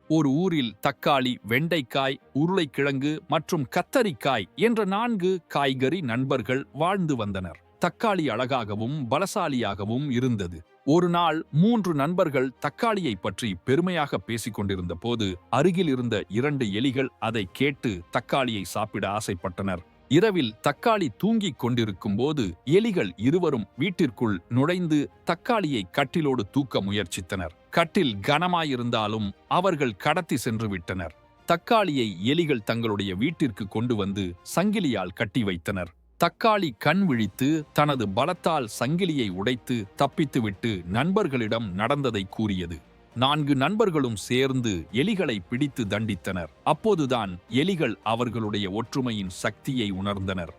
ஒரு ஊரில் தக்காளி, வெண்டைக்காய், உருளைக்கிழங்கு மற்றும் கத்தரிக்காய் என்ற 4 காய்கறி நண்பர்கள் வாழ்ந்து வந்தனர். தக்காளி அழகாகவும் பலசாலியாகவும் இருந்தது. ஒரு நாள் 3 நண்பர்கள் தக்காளியை பற்றி பெருமையாக பேசிக் கொண்டிருந்த போது அருகில் இருந்த 2 எலிகள் அதை கேட்டு தக்காளியை சாப்பிட ஆசைப்பட்டனர். இரவில் தக்காளி தூங்கிக் கொண்டிருக்கும் போது எலிகள் இருவரும் வீட்டிற்குள் நுழைந்து தக்காளியை கட்டிலோடு தூக்க முயற்சித்தனர். கட்டில் கனமாயிருந்தாலும் அவர்கள் கடத்தி சென்று விட்டனர். தக்காளியை எலிகள் தங்களுடைய வீட்டிற்கு கொண்டு வந்து சங்கிலியால் கட்டி வைத்தனர். தக்காளி கண் விழித்து தனது பலத்தால் சங்கிலியை உடைத்து தப்பித்துவிட்டு நண்பர்களிடம் நடந்ததை கூறியது. 4 நண்பர்களும் சேர்ந்து எலிகளை பிடித்து தண்டித்தனர். அப்போதுதான் எலிகள் அவர்களுடைய ஒற்றுமையின் சக்தியை உணர்ந்தனர்.